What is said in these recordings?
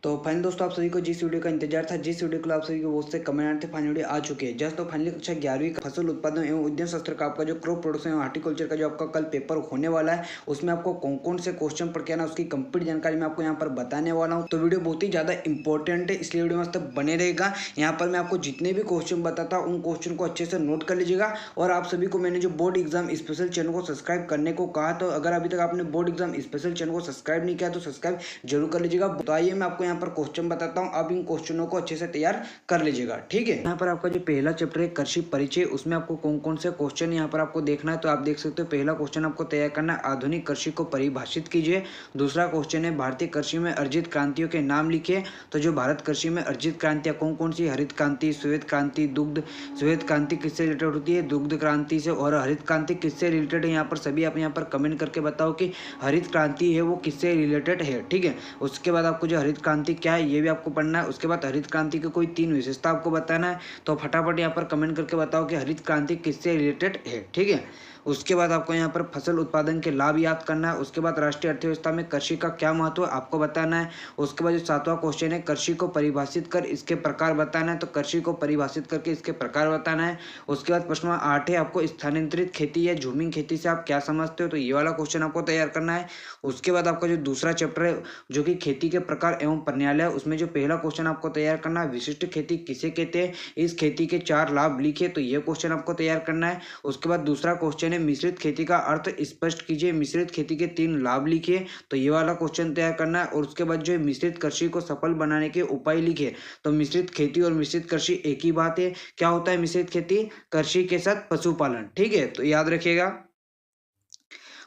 तो फाइनल दोस्तों आप सभी को जिस वीडियो का इंतजार था, जिस वीडियो को आप सभी को बहुत से कमेंट आए थे, फाइनल वीडियो आ चुके हैं। जस्ट तो फाइनली कक्षा 11वीं का फसल उत्पादन एवं उद्यान शास्त्र का आपका जो क्रॉप प्रोडक्शन एवं हार्टिकल्चर का जो आपका कल पेपर होने वाला है, उसमें आपको कौन कौन से क्वेश्चन पढ़ के आना, उसकी कंप्लीट जानकारी मैं आपको यहाँ पर बताने वाला हूँ। तो वीडियो बहुत ही ज़्यादा इंपॉर्टेंट है, इसलिए वीडियो मस्त बने रहेगा। यहाँ पर मैं आपको जितने भी क्वेश्चन बताता हूँ उन क्वेश्चन को अच्छे से नोट कर लीजिएगा। और आप सभी को मैंने जो बोर्ड एग्जाम स्पेशल चैनल को सब्सक्राइब करने को कहा, तो अगर अभी तक आपने बोर्ड एग्जाम स्पेशल चैनल को सब्सक्राइब नहीं किया तो सब्सक्राइब जरूर कर लीजिएगा। तो आइए मैं आपको यहाँ पर क्वेश्चन बताता हूँ, आप इन क्वेश्चनों को अच्छे से तैयार कर लीजिएगा। ठीक है, यहाँ पर आपका जो पहला चैप्टर है कृषि परिचय, उसमें आपको कौन कौन से क्वेश्चन यहाँ पर आपको देखना है। तो आप देख सकते हो पहला क्वेश्चन आपको तैयार करना है, आधुनिक कृषि को परिभाषित कीजिए। दूसरा क्वेश्चन है भारतीय कृषि में अर्जित क्रांतियों के नाम लिखिए। तो जो भारत कृषि में अर्जित क्रांतियां कौन कौन सी, हरित क्रांति, श्वेत क्रांति, दुग्ध, श्वेत क्रांति किससे रिलेटेड होती है, दुग्ध क्रांति से, और हरित क्रांति किससे रिलेटेड है। यहाँ पर सभी आप यहाँ पर कमेंट करके बताओ कि हरित क्रांति है वो किससे रिलेटेड है। ठीक है, उसके बाद आपको जो हरित क्रांति क्या है ये भी आपको पढ़ना है। उसके बाद हरित क्रांति की कोई 3 विशेषता आपको बताना है। तो फटाफट यहाँ पर कमेंट करके बताओ कि हरित क्रांति किससे रिलेटेड है। ठीक है, उसके बाद आपको यहाँ पर फसल उत्पादन के लाभ याद करना है। उसके बाद राष्ट्रीय अर्थव्यवस्था में कृषि का क्या महत्व है आपको बताना है। उसके बाद जो 7वां क्वेश्चन है, कृषि को परिभाषित कर इसके प्रकार बताना है। तो कृषि को परिभाषित करके इसके प्रकार बताना है। उसके बाद प्रश्न 8 है, आपको स्थानांतरित खेती या झूमिंग खेती से आप क्या समझते हो। तो ये वाला क्वेश्चन आपको तैयार करना है। उसके बाद आपका जो दूसरा चैप्टर है जो कि खेती के प्रकार एवं प्रणाली है, उसमें जो पहला क्वेश्चन आपको तैयार करना है, विशिष्ट खेती किसे कहते हैं, इस खेती के 4 लाभ लिखिए। तो ये क्वेश्चन आपको तैयार करना है। उसके बाद दूसरा क्वेश्चन है, मिश्रित खेती का अर्थ स्पष्ट कीजिए, मिश्रित खेती के 3 लाभ लिखिए। तो ये वाला क्वेश्चन तैयार करना है। और उसके बाद जो है मिश्रित कृषि को सफल बनाने के उपाय लिखिए। तो मिश्रित खेती और मिश्रित कृषि एक ही बात है। क्या होता है मिश्रित खेती, कृषि के साथ पशुपालन। ठीक है, तो याद रखिएगा।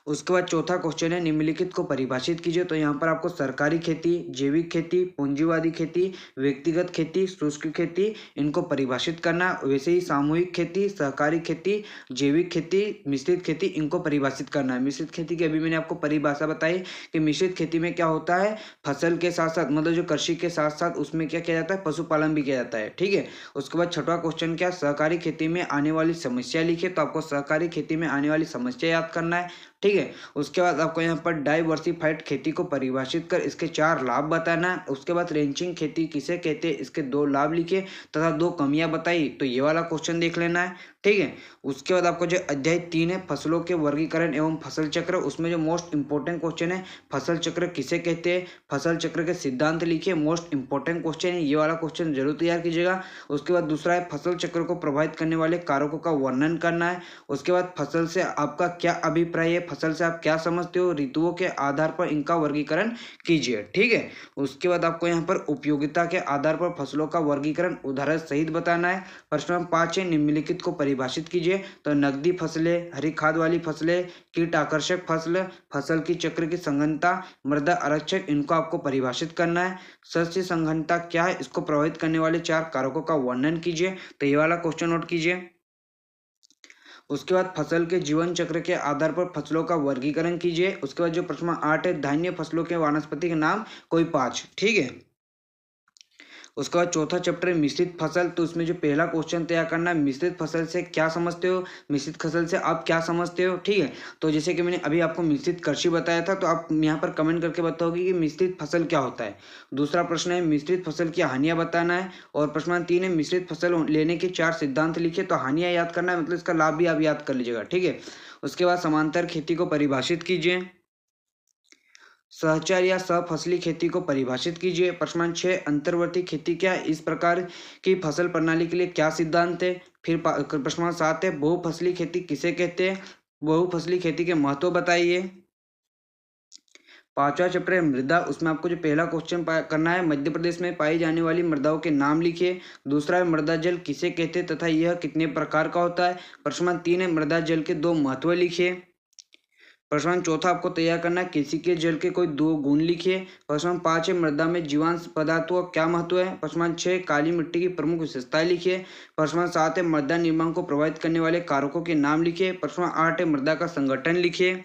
उसके बाद चौथा क्वेश्चन है, निम्नलिखित को परिभाषित कीजिए। तो यहाँ पर आपको सरकारी खेती, जैविक खेती, पूंजीवादी खेती, व्यक्तिगत खेती, शुष्क खेती, इनको परिभाषित करना। वैसे ही सामूहिक खेती, सहकारी खेती, जैविक खेती, मिश्रित खेती, इनको परिभाषित करना है। मिश्रित खेती की अभी मैंने आपको परिभाषा बताई कि मिश्रित खेती में क्या होता है, फसल के साथ साथ मतलब जो कृषि के साथ साथ उसमें क्या किया जाता है, पशुपालन भी किया जाता है। ठीक है, उसके बाद छठवां क्वेश्चन क्या, सहकारी खेती में आने वाली समस्या लिखिए। तो आपको सहकारी खेती में आने वाली समस्या याद करना है। ठीक है, उसके बाद आपको यहाँ पर डाइवर्सिफाइड खेती को परिभाषित कर इसके 4 लाभ बताना है। उसके बाद रेंचिंग खेती किसे कहते हैं, इसके 2 लाभ लिखिए तथा 2 कमियां बताई। तो ये वाला क्वेश्चन देख लेना है। ठीक है, उसके बाद आपको जो अध्याय 3 है, फसलों के वर्गीकरण एवं फसल चक्र, उसमें जो मोस्ट इंपोर्टेंट क्वेश्चन है, फसल चक्र किसे कहते हैं, फसल चक्र के सिद्धांत लिखिए। मोस्ट इंपोर्टेंट क्वेश्चन है, ये वाला क्वेश्चन जरूर तैयार कीजिएगा। उसके बाद दूसरा है, फसल चक्र को प्रभावित करने वाले कारकों का वर्णन करना है। उसके बाद फसल से आपका क्या अभिप्राय है, फसल से आप क्या समझते हो, ऋतुओं के आधार पर इनका वर्गीकरण कीजिए। ठीक है, उसके बाद आपको यहाँ पर उपयोगिता के आधार पर फसलों का वर्गीकरण उदाहरण सहित बताना है। प्रश्न नंबर 5 है, निम्नलिखित को परिभाषित कीजिए। तो नकदी फसलें, हरी खाद वाली फसलें, कीट आकर्षक फसल, फसल की चक्र की संघनता, मृदा आरक्षक, इनको आपको परिभाषित करना है। शस्य संघनता क्या है, इसको प्रभावित करने वाले 4 कारकों का वर्णन कीजिए। तो ये वाला क्वेश्चन नोट कीजिए। उसके बाद फसल के जीवन चक्र के आधार पर फसलों का वर्गीकरण कीजिए। उसके बाद जो प्रश्न 8 है, धान्य फसलों के वानस्पतिक नाम कोई 5। ठीक है, उसके बाद चौथा चैप्टर है मिश्रित फसल। तो उसमें जो पहला क्वेश्चन तैयार करना है, मिश्रित फसल से क्या समझते हो, मिश्रित फसल से आप क्या समझते हो। ठीक है, तो जैसे कि मैंने अभी आपको मिश्रित कृषि बताया था, तो आप यहाँ पर कमेंट करके बताओगे कि मिश्रित फसल क्या होता है। दूसरा प्रश्न है, मिश्रित फसल की हानियां बताना है। और प्रश्न नंबर 3 है, मिश्रित फसल लेने के 4 सिद्धांत लिखिए। तो हानियां याद करना है, मतलब इसका लाभ भी आप याद कर लीजिएगा। ठीक है, उसके बाद समांतर खेती को परिभाषित कीजिए। सहचर या सफसली खेती को परिभाषित कीजिए। प्रश्न 6, अंतर्वर्ती खेती क्या है, इस प्रकार की फसल प्रणाली के लिए क्या सिद्धांत है। फिर प्रश्न 7 है, बहुफसली खेती किसे कहते हैं, बहुफसली खेती के महत्व बताइए। 5वां चैप्टर है मृदा, उसमें आपको जो पहला क्वेश्चन करना है, मध्य प्रदेश में पाई जाने वाली मृदाओं के नाम लिखिए। दूसरा है, मृदा जल किसे कहते हैं तथा यह कितने प्रकार का होता है। प्रश्न 3 है, मृदा जल के 2 महत्व लिखिए। प्रश्न चौथा आपको तैयार करना है, किसी के जल के कोई 2 गुण लिखिए। प्रश्न 5 है, मृदा में जीवांश पदार्थों का क्या महत्व है। प्रश्न 6, काली मिट्टी की प्रमुख विशेषताएं लिखिए। प्रश्न 7 है, मृदा निर्माण को प्रभावित करने वाले कारकों के नाम लिखिए। प्रश्न 8 है, मृदा का संगठन लिखिए।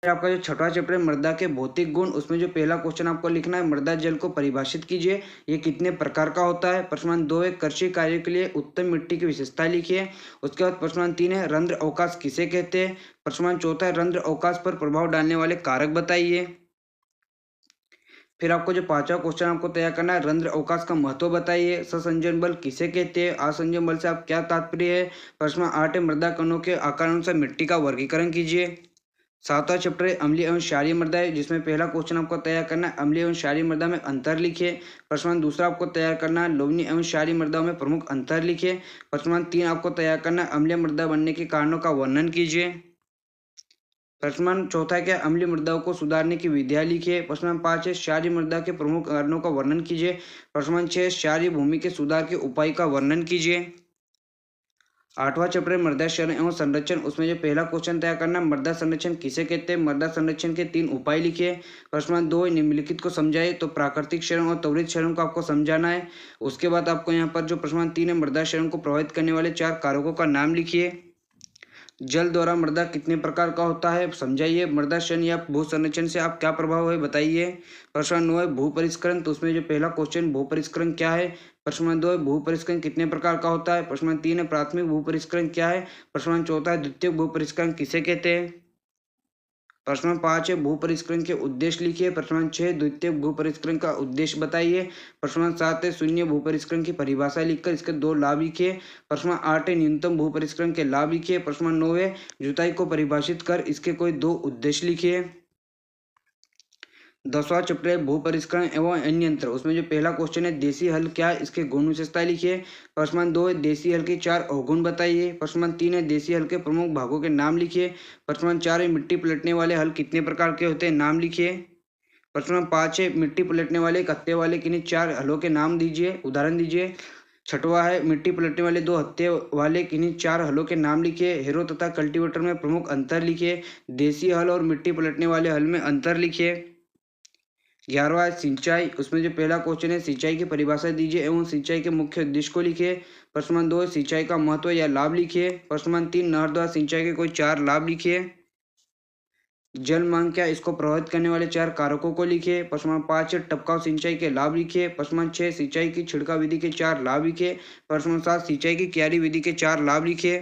आपका जो छठवां चैप्टर है मृदा के भौतिक गुण, उसमें जो पहला क्वेश्चन आपको लिखना है, मृदा जल को परिभाषित कीजिए, ये कितने प्रकार का होता है। प्रश्न 2 है, कृषि कार्य के लिए उत्तम मिट्टी की विशेषताएं लिखिए। उसके बाद प्रश्न 3 है, रंध्र अवकाश किसे कहते हैं। प्रश्न 4 है, रंध्र अवकाश पर प्रभाव डालने वाले कारक बताइए। फिर आपको जो पांचवा क्वेश्चन आपको तैयार करना है, रंध्र अवकाश का महत्व बताइए। ससंजन बल किसे कहते हैं? असंजन बल से आप क्या तात्पर्य है? प्रश्न 8 है, मृदा कणों के आकार अनुसार मिट्टी का वर्गीकरण कीजिए। 7वां चैप्टर है, अम्लीय एवं क्षारीय मृदा है, जिसमें पहला क्वेश्चन आपको तैयार करना है, अम्लीय एवं क्षारीय मृदा में अंतर लिखिए। प्रश्न दूसरा आपको तैयार करना है, लवणीय एवं क्षारीय मृदाओं में प्रमुख अंतर लिखिए। प्रश्न 3 आपको तैयार करना है, अम्लीय मृदा बनने के कारणों का वर्णन कीजिए। प्रश्न चौथा है, क्या अम्लीय मृदाओं को सुधारने की विधियां लिखिए। प्रश्न 5 है, क्षारीय मृदा के प्रमुख कारणों का वर्णन कीजिए। प्रश्न 6 क्षारीय भूमि के सुधार के उपाय का वर्णन कीजिए। 8वां चैप्टर मृदा क्षरण एवं संरक्षण, उसमें जो पहला क्वेश्चन तैयार करना, मृदा संरक्षण किसे कहते हैं? मृदा संरक्षण के 3 उपाय लिखिए। प्रश्न 2 निम्नलिखित को समझाइए, तो प्राकृतिक क्षरण और त्वरित क्षरण को आपको समझाना है। उसके बाद आपको यहाँ पर जो प्रश्न 3 है, मृदा क्षरण को प्रभावित करने वाले 4 कारकों का नाम लिखिए। जल द्वारा मृदा कितने प्रकार का होता है, समझाइए। मृदा क्षरण या भू संरक्षण से आप क्या प्रभाव है, बताइए। प्रश्न 9 है, भू परिष्करण, तो उसमें जो पहला क्वेश्चन भू परिष्करण क्या है। प्रश्न 2 है, भू परिष्करण कितने प्रकार का होता है। प्रश्न 3 है, प्राथमिक भू परिष्करण क्या है। प्रश्न 4 है, द्वितीय भू परिष्करण किसे कहते हैं। प्रश्न 5 है, भू परिष्करण के उद्देश्य लिखिए। प्रश्न 6 द्वितीय भू परिष्करण का उद्देश्य बताइए। प्रश्न 7 है, शून्य भू परिष्करण की परिभाषा लिखकर इसके 2 लाभ लिखिए। प्रश्न 8 है, न्यूनतम भू परिष्करण के लाभ लिखिए। प्रश्न 9 है, जुताई को परिभाषित कर इसके कोई 2 उद्देश्य लिखिए। 10वां चैप्टर है, भू परिष्करण एवं अन्य यंत्र, उसमें जो पहला क्वेश्चन है, देसी हल क्या है, इसके गुण विशेषताएं लिखिए। प्रश्न 2 है, देसी हल के 4 अवगुण बताइए। प्रश्न 3 है, देसी हल के प्रमुख भागों के नाम लिखिए। प्रश्न 4 है, मिट्टी पलटने वाले हल कितने प्रकार के होते हैं, नाम लिखिए। प्रश्न 5 है, मिट्टी पलटने वाले हत्थे वाले किन्हीं 4 हलों के नाम दीजिए, उदाहरण दीजिए। 6वां है, मिट्टी पलटने वाले 2 हत्थे वाले किन्हीं 4 हलों के नाम लिखिए। हेरो तथा कल्टीवेटर में प्रमुख अंतर लिखिए। देसी हल और मिट्टी पलटने वाले हल में अंतर लिखिए। 11वां है, सिंचाई, उसमें जो पहला क्वेश्चन है, सिंचाई की परिभाषा दीजिए एवं सिंचाई के मुख्य उद्देश्य को लिखिए। प्रश्न 2 है, सिंचाई का महत्व या लाभ लिखिए। प्रश्न 3 नहर द्वारा सिंचाई के कोई 4 लाभ लिखिए। जल मांग क्या, इसको प्रभावित करने वाले 4 कारकों को लिखिए। प्रश्न 5 टपकाव सिंचाई के लाभ लिखिए। प्रश्न 6 सिंचाई की छिड़काव विधि के 4 लाभ लिखिए। प्रश्न 7 सिंचाई की क्यारी विधि के 4 लाभ लिखिए।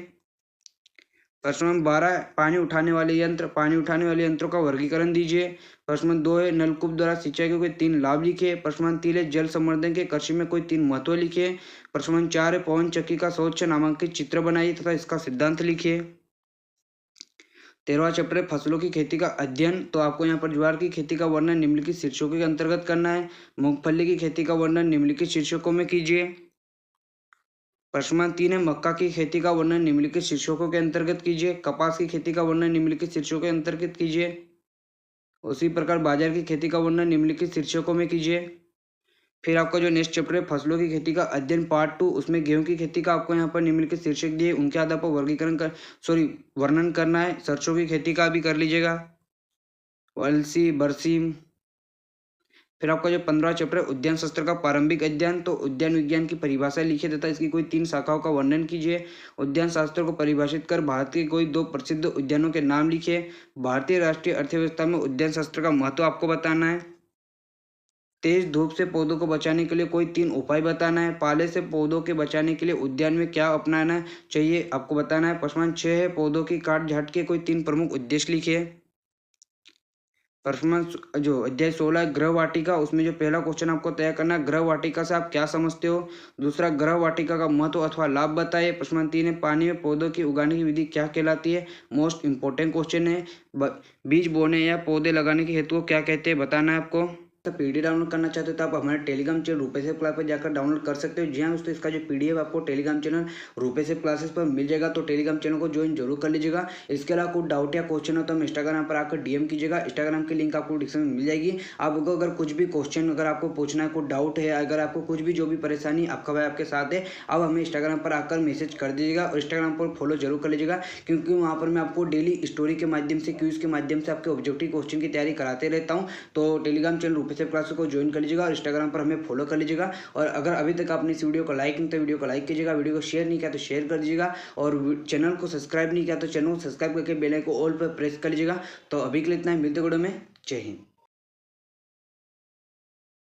प्रश्न 12 पानी उठाने वाले यंत्र, पानी उठाने वाले यंत्रों का वर्गीकरण दीजिए। प्रश्न 2 है, नलकूप द्वारा सिंचाई के कोई 3 लाभ लिखिए। प्रश्न 3 है, जल संवर्धन के कृषि में कोई 3 महत्व लिखिए। प्रश्न 4 है, पवन चक्की का स्वच्छ नामांकित चित्र बनाइए तथा इसका सिद्धांत लिखिए। 13वां चैप्टर है, फसलों की खेती का अध्ययन, तो आपको यहाँ पर ज्वार की खेती का वर्णन निम्नलिखित शीर्षकों के अंतर्गत करना है। मूंगफली की खेती का वर्णन निम्नलिखित शीर्षकों में कीजिए। प्रश्न 3 है, मक्का की खेती का वर्णन निम्नलिखित शीर्षकों के अंतर्गत कीजिए। कपास की खेती का वर्णन निम्नलिखित शीर्षकों के अंतर्गत कीजिए। उसी प्रकार बाजरा की खेती का वर्णन निम्नलिखित शीर्षकों में कीजिए। फिर आपका जो नेक्स्ट चैप्टर है, फसलों की खेती का अध्ययन पार्ट 2, उसमें गेहूं की खेती का आपको यहाँ पर निम्नलिखित शीर्षक दिए, उनके आधार पर वर्णन करना है। सरसों की खेती का भी कर लीजिएगा, अलसी, बरसीम। फिर आपका जो 15वां चैप्टर है, उद्यान शास्त्र का प्रारंभिक अध्ययन, तो उद्यान विज्ञान की परिभाषा लिखिए तथा इसकी कोई 3 शाखाओं का वर्णन कीजिए। उद्यान शास्त्र को परिभाषित कर भारत के कोई 2 प्रसिद्ध उद्यानों के नाम लिखिए। भारतीय राष्ट्रीय अर्थव्यवस्था में उद्यान शास्त्र का महत्व आपको बताना है। तेज धूप से पौधों को बचाने के लिए कोई 3 उपाय बताना है। पाले से पौधों के बचाने के लिए उद्यान में क्या अपनाना चाहिए, आपको बताना है। प्रश्न 6 है, पौधों की काट छांट के कोई 3 प्रमुख उद्देश्य लिखिए। प्रश्न जो अध्याय 16 है, गृह वाटिका, उसमें जो पहला क्वेश्चन आपको तैयार करना है, गृह वाटिका से आप क्या समझते हो। दूसरा, गृह वाटिका का महत्व अथवा लाभ बताइए। प्रश्न 3 है, पानी में पौधों की उगाने की विधि क्या कहलाती है। मोस्ट इंपॉर्टेंट क्वेश्चन है। बीज बोने या पौधे लगाने के हेतु को क्या कहते हैं, बताना है आपको। तो पीडीएफ डाउनलोड करना चाहते हो तो आप हमारे टेलीग्राम चैनल रूपेश क्लास पर जाकर डाउनलोड कर सकते हो। जी हाँ दोस्तों, इसका जो पीडीएफ आपको टेलीग्राम चैनल रूपेश क्लासेस पर मिल जाएगा, तो टेलीग्राम चैनल को ज्वाइन जरूर कर लीजिएगा। इसके अलावा कोई डाउट या क्वेश्चन हो तो हम इंस्टाग्राम पर आकर डीएम कीजिएगा। इंस्टाग्राम की लिंक आपको डिस्क्रिप्शन में मिल जाएगी। आपको अगर कुछ भी क्वेश्चन अगर आपको पूछना है, कोई डाउट है, अगर आपको कुछ भी जो भी परेशानी आपका भाई आपके साथ है, आप हमें इंस्टाग्राम पर आकर मैसेज कर दीजिएगा और इंस्टाग्राम पर फॉलो जरूर कर लीजिएगा, क्योंकि वहाँ पर मैं आपको डेली स्टोरी के माध्यम से, क्यूज के माध्यम से आपके ऑब्जेक्टिव क्वेश्चन की तैयारी कराते रहता हूँ। तो टेलीग्राम चैनल रूपेश क्लासेस को ज्वाइन कर लीजिएगा और इंस्टाग्राम पर हमें फॉलो कर लीजिएगा। और अगर अभी तक आपने इस वीडियो को लाइक नहीं तो वीडियो को लाइक कीजिएगा, वीडियो को शेयर नहीं किया तो शेयर कर दीजिएगा, और चैनल को सब्सक्राइब नहीं किया तो चैनल को सब्सक्राइब करके बेल आइकन को ऑल पर प्रेस कर लीजिएगा। तो अभी के लिए इतना ही, मिलते वीडियो में। जय हिंद।